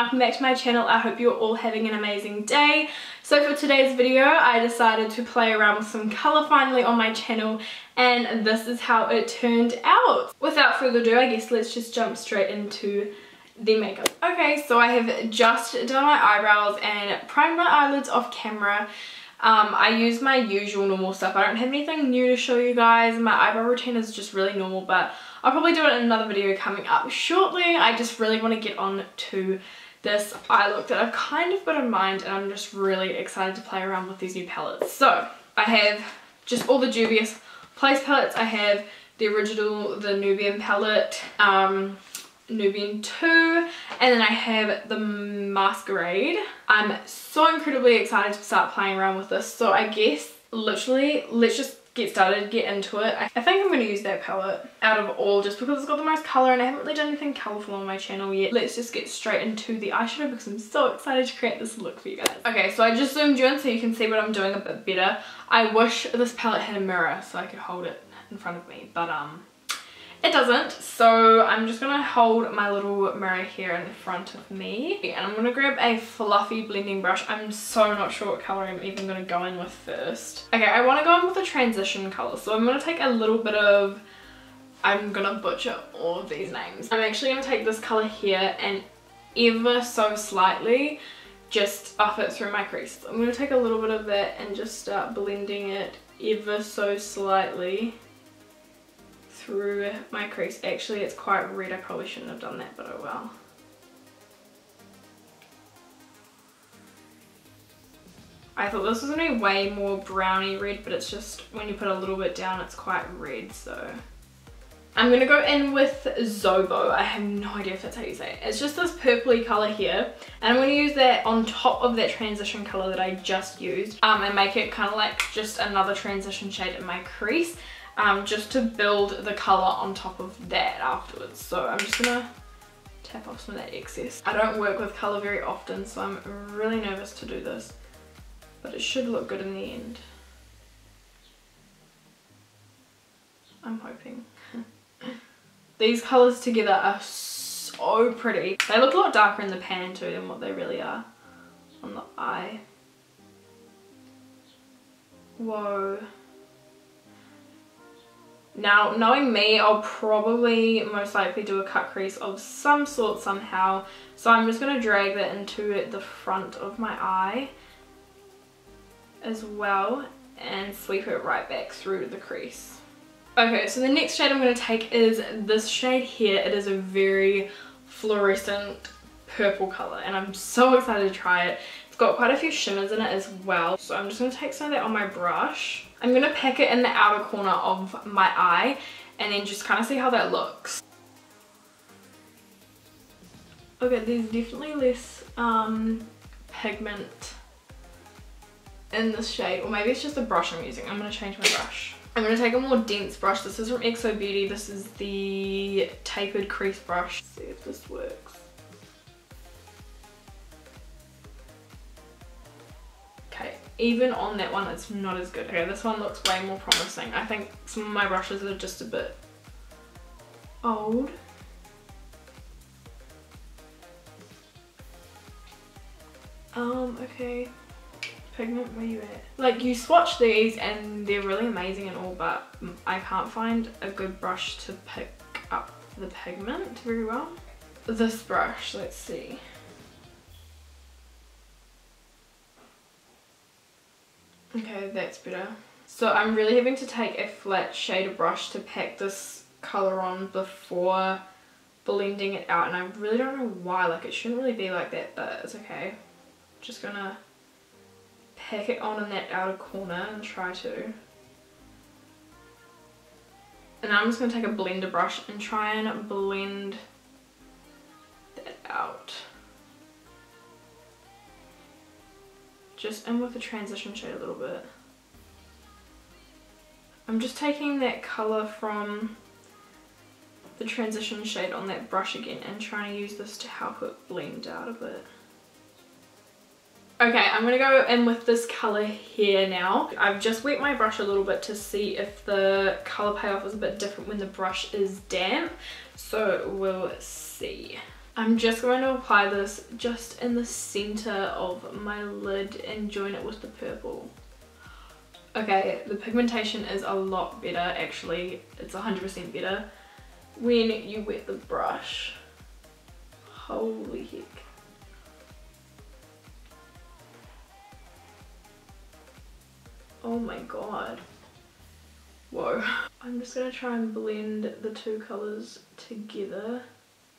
welcome back to my channel. I hope you're all having an amazing day. So for today's video I decided to play around with some colour finally on my channel, and this is how it turned out. Without further ado, I guess let's just jump straight into the makeup. Okay, so I have just done my eyebrows and primed my eyelids off camera. I use my usual normal stuff. I don't have anything new to show you guys. My eyebrow routine is just really normal, but I'll probably do it in another video coming up shortly. I just really want to get on to this eye look that I've kind of got in mind, and I'm just really excited to play around with these new palettes. So I have just all the dubious place palettes. I have the original, the Nubian palette, Nubian 2, and then I have the Masquerade. I'm so incredibly excited to start playing around with this, so I guess literally let's just get started, get into it. I think I'm going to use that palette out of all just because it's got the most colour, and I haven't really done anything colourful on my channel yet. Let's just get straight into the eyeshadow because I'm so excited to create this look for you guys. Okay, so I just zoomed you in so you can see what I'm doing a bit better. I wish this palette had a mirror so I could hold it in front of me, but it doesn't, so I'm just going to hold my little mirror here in front of me, and I'm going to grab a fluffy blending brush. I'm so not sure what colour I'm even going to go in with first. Okay, I want to go in with a transition colour, so I'm going to take a little bit of, I'm going to butcher all of these names. I'm actually going to take this colour here and ever so slightly just up it through my crease. I'm going to take a little bit of that and just start blending it ever so slightly through my crease. Actually, it's quite red. I probably shouldn't have done that, but oh well. I thought this was going to be way more browny red, but it's just when you put a little bit down it's quite red. So I'm going to go in with Zobo. I have no idea if that's how you say it. It's just this purpley colour here, and I'm going to use that on top of that transition colour that I just used, and make it kind of like just another transition shade in my crease. Just to build the colour on top of that afterwards. So I'm just gonna tap off some of that excess. I don't work with colour very often, so I'm really nervous to do this, but it should look good in the end. I'm hoping. These colours together are so pretty. They look a lot darker in the pan too than what they really are on the eye. Whoa. Now, knowing me, I'll probably most likely do a cut crease of some sort somehow. So I'm just going to drag that into the front of my eye as well and sweep it right back through the crease. Okay, so the next shade I'm going to take is this shade here. It is a very fluorescent purple colour, and I'm so excited to try it. It's got quite a few shimmers in it as well. So I'm just going to take some of that on my brush. I'm going to pack it in the outer corner of my eye and then just kind of see how that looks. Okay, there's definitely less pigment in this shade, or maybe it's just the brush I'm using. I'm going to change my brush. I'm going to take a more dense brush. This is from XO Beauty. This is the tapered crease brush. Let's see if this works. Even on that one it's not as good. Okay, this one looks way more promising. I think some of my brushes are just a bit old. Okay. Pigment, where you at? Like, you swatch these and they're really amazing and all, but I can't find a good brush to pick up the pigment very well. This brush, let's see. Okay, that's better. So I'm really having to take a flat shader brush to pack this colour on before blending it out, and I really don't know why. Like, it shouldn't really be like that, but it's okay. Just gonna pack it on in that outer corner and try to. And I'm just gonna take a blender brush and try and blend that out. Just in with the transition shade a little bit. I'm just taking that colour from the transition shade on that brush again and trying to use this to help it blend out a bit. Okay, I'm going to go in with this colour here now. I've just wet my brush a little bit to see if the colour payoff is a bit different when the brush is damp. So we'll see. I'm just going to apply this just in the center of my lid and join it with the purple. Okay, the pigmentation is a lot better actually. It's 100% better when you wet the brush. Holy heck. Oh my god. Whoa. I'm just gonna try and blend the two colours together.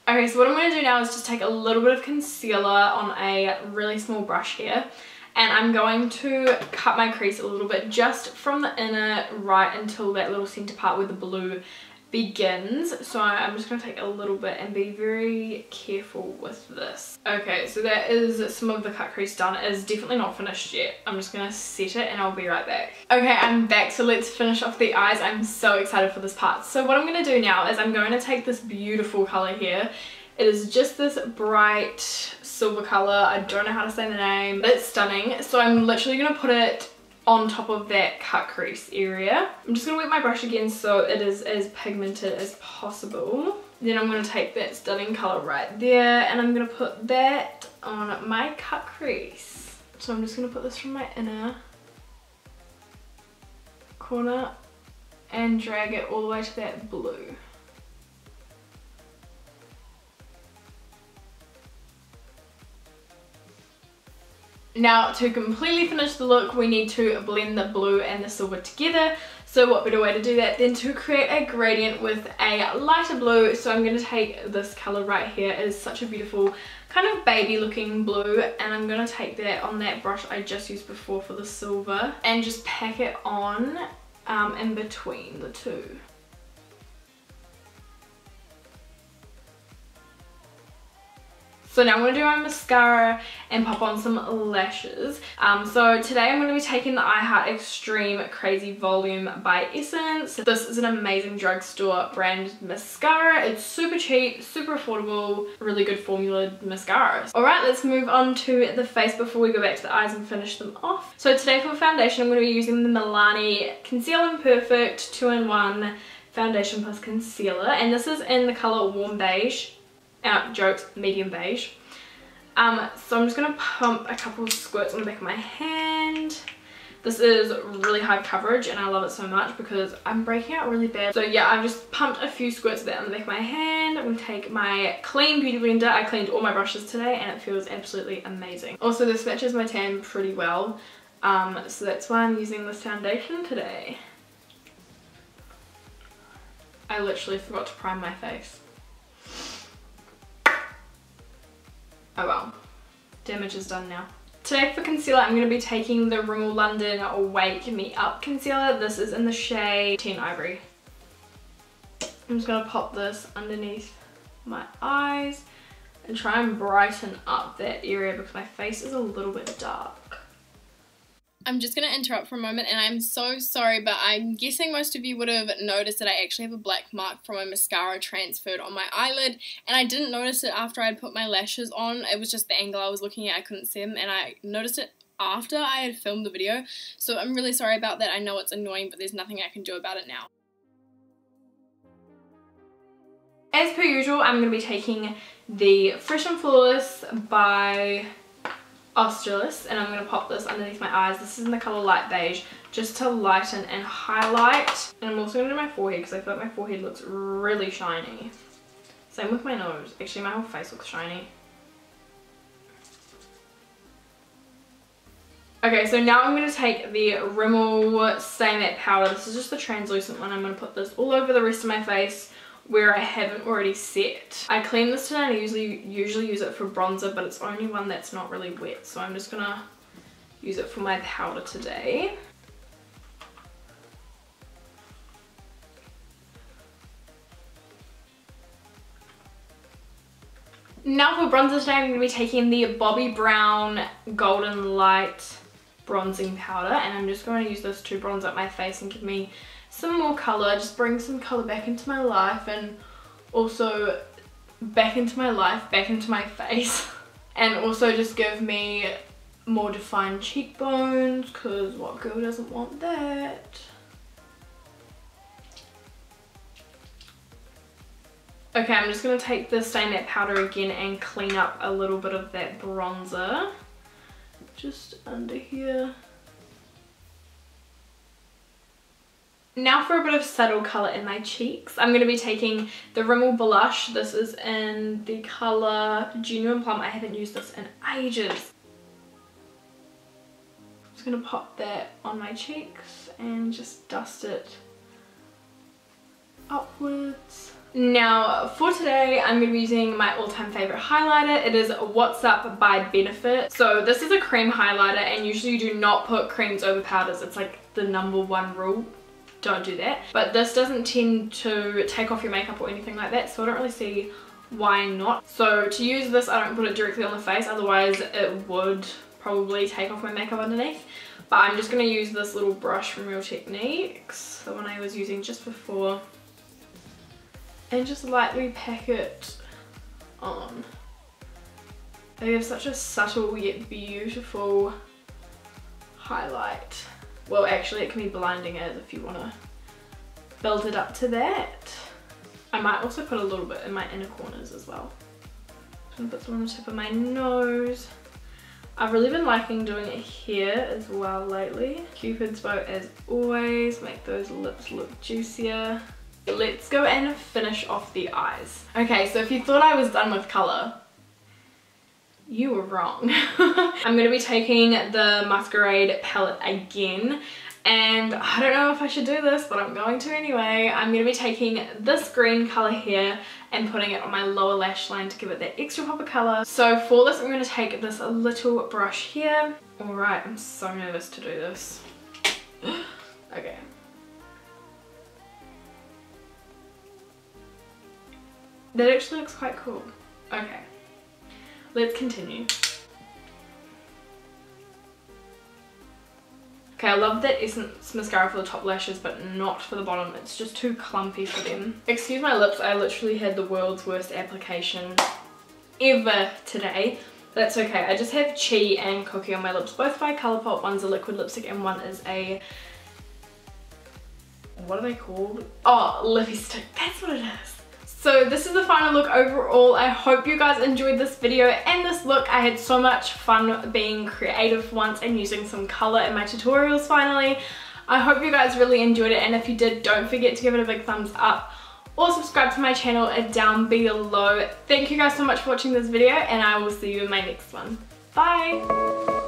Okay, so what I'm going to do now is just take a little bit of concealer on a really small brush here, and I'm going to cut my crease a little bit just from the inner right until that little centre part where the blue begins. So I'm just going to take a little bit and be very careful with this. Okay, so that is some of the cut crease done. It is definitely not finished yet. I'm just going to set it and I'll be right back. Okay, I'm back, so let's finish off the eyes. I'm so excited for this part. So what I'm going to do now is I'm going to take this beautiful colour here. It is just this bright silver colour. I don't know how to say the name, but it's stunning. So I'm literally going to put it on top of that cut crease area. I'm just going to wet my brush again so it is as pigmented as possible. Then I'm going to take that stunning colour right there and I'm going to put that on my cut crease. So I'm just going to put this from my inner corner and drag it all the way to that blue. Now to completely finish the look we need to blend the blue and the silver together. So what better way to do that than to create a gradient with a lighter blue. So I'm going to take this colour right here. It is such a beautiful kind of baby looking blue, and I'm going to take that on that brush I just used before for the silver and just pack it on in between the two. So now I'm going to do my mascara and pop on some lashes. So today I'm going to be taking the I Heart Extreme Crazy Volume by Essence. This is an amazing drugstore brand mascara. It's super cheap, super affordable, really good formula mascara. Alright, let's move on to the face before we go back to the eyes and finish them off. So today for foundation I'm going to be using the Milani Conceal and Perfect 2-in-1 Foundation plus Concealer. And this is in the colour Warm Beige. Jokes, medium beige. So I'm just going to pump a couple of squirts on the back of my hand. This is really high coverage and I love it so much because I'm breaking out really bad. So yeah, I've just pumped a few squirts of that on the back of my hand. I'm going to take my clean beauty blender. I cleaned all my brushes today and it feels absolutely amazing. Also this matches my tan pretty well. So that's why I'm using this foundation today. I literally forgot to prime my face. Oh well, damage is done now. Today for concealer I'm going to be taking the Rimmel London Wake Me Up concealer. This is in the shade 10 Ivory. I'm just going to pop this underneath my eyes and try and brighten up that area because my face is a little bit dark. I'm just going to interrupt for a moment and I'm so sorry, but I'm guessing most of you would have noticed that I actually have a black mark from a mascara transferred on my eyelid, and I didn't notice it after I'd put my lashes on. It was just the angle I was looking at, I couldn't see them, and I noticed it after I had filmed the video, so I'm really sorry about that. I know it's annoying, but there's nothing I can do about it now. As per usual, I'm going to be taking the Fresh and Flawless by Australis, and I'm going to pop this underneath my eyes. This is in the colour Light Beige, just to lighten and highlight. And I'm also going to do my forehead because I feel like my forehead looks really shiny. Same with my nose. Actually, my whole face looks shiny. Okay, so now I'm going to take the Rimmel Stay Matte Powder. This is just the translucent one. I'm going to put this all over the rest of my face where I haven't already set. I clean this today and I usually use it for bronzer, but it's only one that's not really wet, so I'm just gonna use it for my powder today. Now for bronzer today, I'm going to be taking the Bobbi Brown Golden Light Bronzing Powder, and I'm just going to use this to bronze up my face and give me some more colour, just bring some colour back into my life, and also back into my face, and also just give me more defined cheekbones, because what girl doesn't want that? Okay, I'm just going to take the Stay Matte powder again and clean up a little bit of that bronzer. Just under here. Now for a bit of subtle colour in my cheeks. I'm going to be taking the Rimmel blush. This is in the colour Genuine Plum. I haven't used this in ages. I'm just going to pop that on my cheeks and just dust it upwards. Now for today I'm going to be using my all-time favourite highlighter. It is What's Up by Benefit. So this is a cream highlighter, and usually you do not put creams over powders. It's like the #1 rule. Don't do that. But this doesn't tend to take off your makeup or anything like that, so I don't really see why not. So to use this, I don't put it directly on the face, otherwise it would probably take off my makeup underneath. But I'm just going to use this little brush from Real Techniques, the one I was using just before, and just lightly pack it on. They have such a subtle yet beautiful highlight. Well, actually it can be blinding as if you want to build it up to that. I might also put a little bit in my inner corners as well. I'm going to put some on the tip of my nose. I've really been liking doing it here as well lately. Cupid's bow as always, make those lips look juicier. Let's go and finish off the eyes. Okay, so if you thought I was done with colour, you were wrong. I'm going to be taking the Masquerade palette again, and I don't know if I should do this, but I'm going to anyway. I'm going to be taking this green colour here and putting it on my lower lash line to give it that extra pop of colour. So for this I'm going to take this little brush here. Alright, I'm so nervous to do this. Okay. That actually looks quite cool. Okay. Let's continue. Okay, I love that Essence mascara for the top lashes, but not for the bottom. It's just too clumpy for them. Excuse my lips, I literally had the world's worst application ever today. That's okay. I just have Chi and Cookie on my lips, both by Colourful. One's a liquid lipstick and one is a... what are they called? Oh, lippy stick. That's what it is. So this is the final look overall. I hope you guys enjoyed this video and this look. I had so much fun being creative once and using some colour in my tutorials finally. I hope you guys really enjoyed it, and if you did, don't forget to give it a big thumbs up or subscribe to my channel down below. Thank you guys so much for watching this video, and I will see you in my next one. Bye!